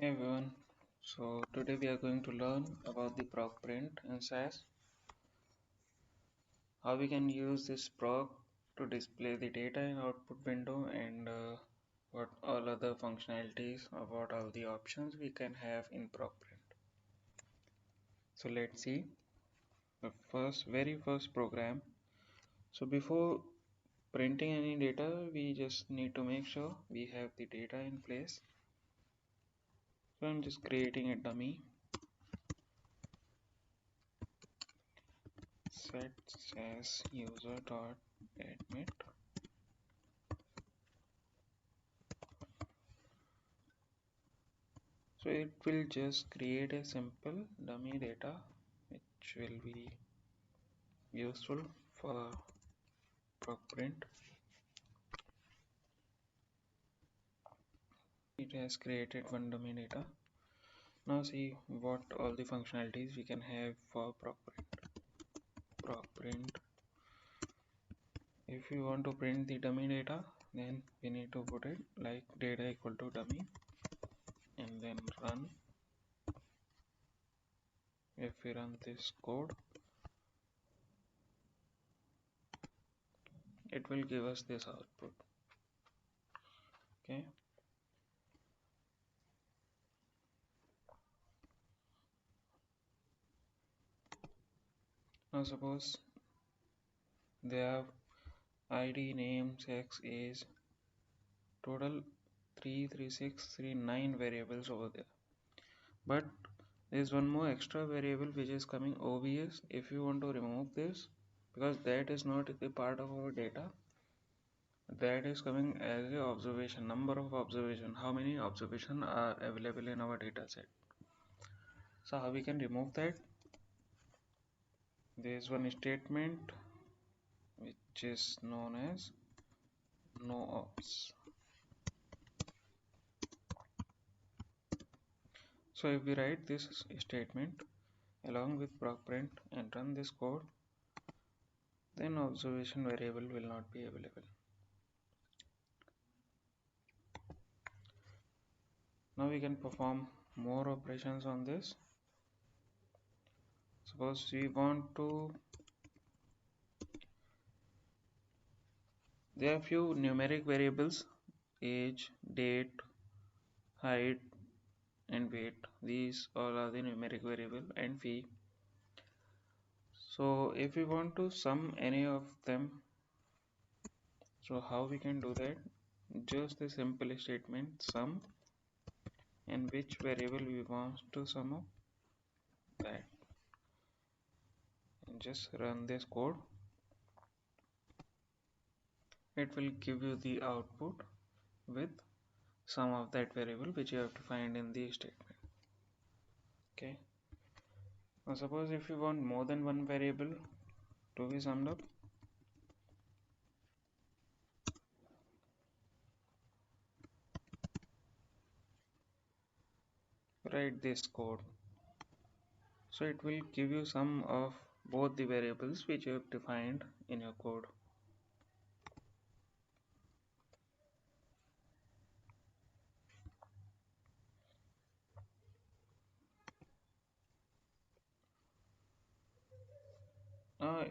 Hey everyone, so today we are going to learn about the proc print in SAS, how we can use this proc to display the data in output window and what all other functionalities or what all the options we can have in proc print. So let's see the very first program. So before printing any data, we just need to make sure we have the data in place. So I'm just creating a dummy set SAS user.admit. So it will just create a simple dummy data which will be useful for proc print. It has created one dummy data. Now see what all the functionalities we can have for proc print. Proc print. If you want to print the dummy data, then we need to put it like data equal to dummy and then run. If we run this code, it will give us this output. Okay. Now suppose they have ID, name, sex, age, total 33639 variables over there. But there's one more extra variable which is coming OBS. If you want to remove this, because that is not a part of our data, that is coming as a observation, number of observation, how many observation are available in our data set. So how we can remove that? There is one statement which is known as no ops. So if we write this statement along with proc print and run this code, then observation variable will not be available. Now we can perform more operations on this. Suppose we want to, there are few numeric variables, age, date, height and weight. These all are the numeric variable and fee. So if we want to sum any of them, so how we can do that? Just the simple statement sum and which variable we want to sum up that, and just run this code. It will give you the output with sum of that variable which you have to find in the statement. Okay, now suppose if you want more than one variable to be summed up, write this code. So it will give you sum of both the variables which you have defined in your code.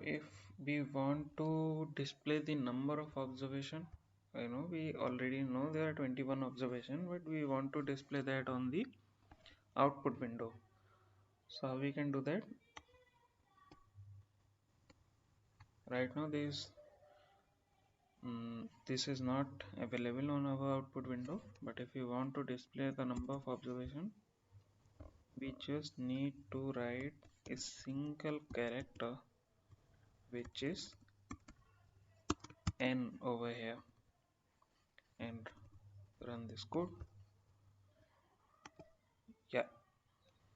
If we want to display the number of observation, we already know there are 21 observation, but we want to display that on the output window. So how we can do that? Right now this is not available on our output window, but if you want to display the number of observation, we just need to write a single character which is n over here and run this code. Yeah,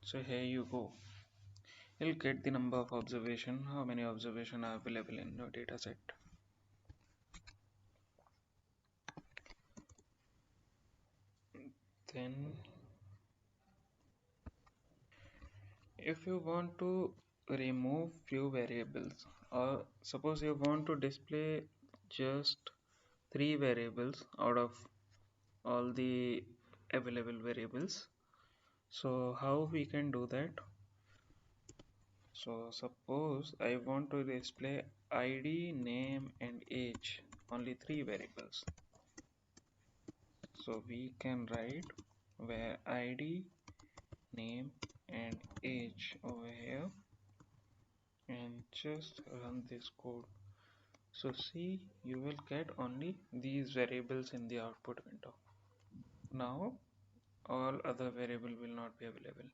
so here you go. You'll get the number of observation, how many observation are available in your data set. Then if you want to remove few variables, or suppose you want to display just 3 variables out of all the available variables, So how we can do that? So suppose I want to display ID, name and age, only three variables. So we can write where ID, name and age over here and just run this code. So see, you will get only these variables in the output window. Now all other variable will not be available.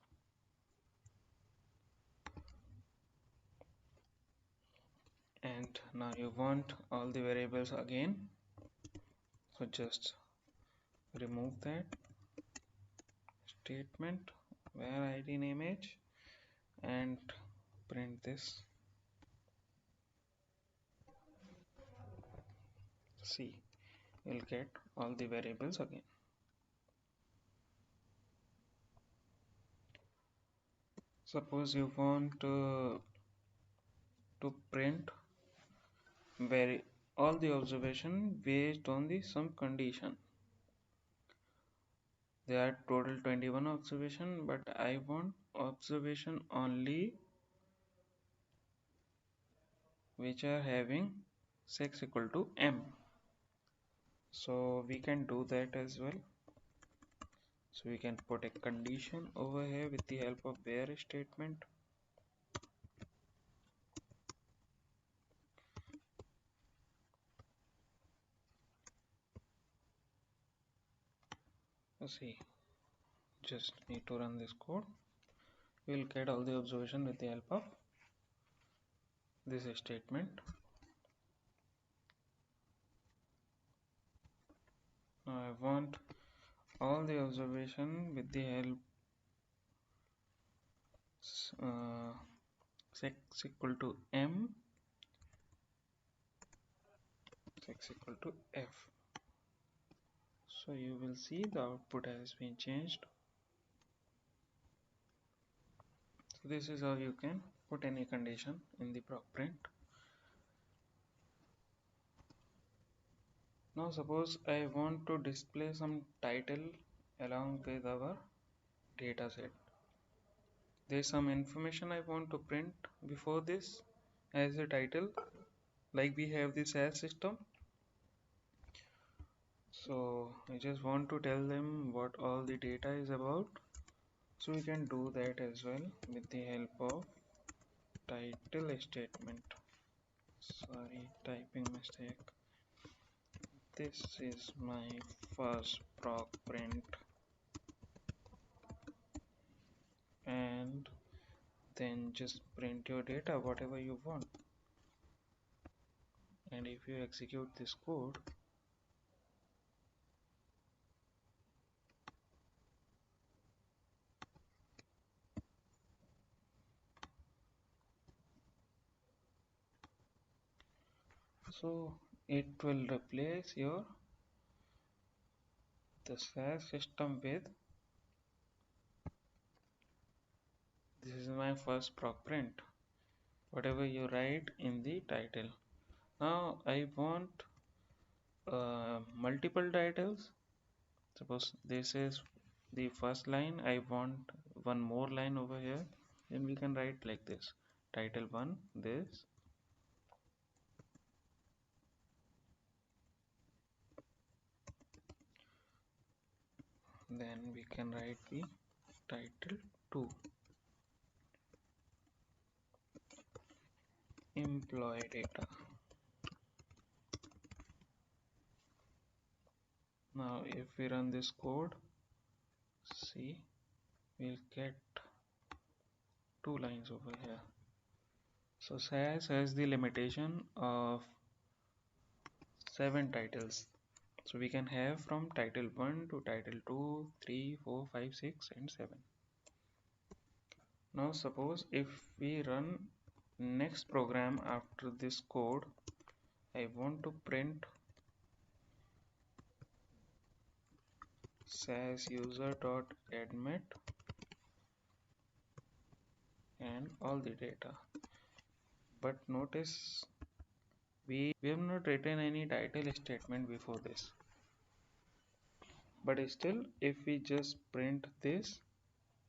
And now you want all the variables again, so just remove that statement where id name age and print this. See, you'll get all the variables again. Suppose you want to print all the observation based on the some condition. There are total 21 observation, but I want observation only which are having sex equal to m. So we can do that as well. So we can put a condition over here with the help of where statement. Let's see, just need to run this code. We'll get all the observation with the help of this statement. Now I want all the observation with the help sex equal to m, sex equal to f. So you will see the output has been changed. So this is how you can put any condition in the proc print. Now suppose I want to display some title along with our data set. There's some information I want to print before this as a title, like we have this as system. So I just want to tell them what all the data is about. So we can do that as well with the help of title statement. Sorry, typing mistake. This is my first proc print, and then just print your data whatever you want. And if you execute this code, so it will replace your the SAS system with this is my first proc print, whatever you write in the title. Now I want multiple titles. Suppose this is the first line, I want one more line over here, then we can write like this: title 1 this, then we can write the title 2 employee data. Now if we run this code, see, we'll get two lines over here. So SAS has the limitation of 7 titles. So we can have from title 1 to title 2, 3, 4, 5, 6 and 7. Now suppose if we run next program after this code, I want to print SAS user.admit and all the data. But notice we have not written any title statement before this. But still, if we just print this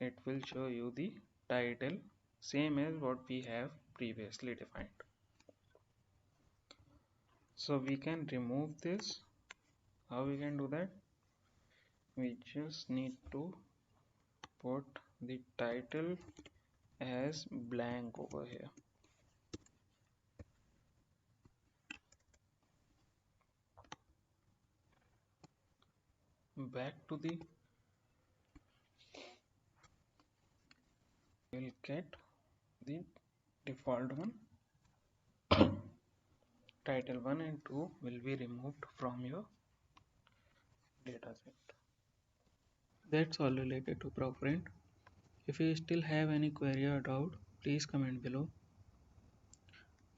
it will show you the title same as what we have previously defined. So we can remove this. How we can do that? We just need to put the title as blank over here. Back to the, we'll get the default one. Title 1 and 2 will be removed from your dataset. That's all related to ProcPrint. If you still have any query or doubt, please comment below.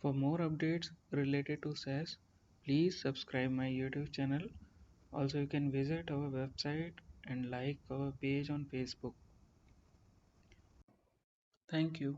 For more updates related to SAS, please subscribe my YouTube channel. Also, you can visit our website and like our page on Facebook. Thank you.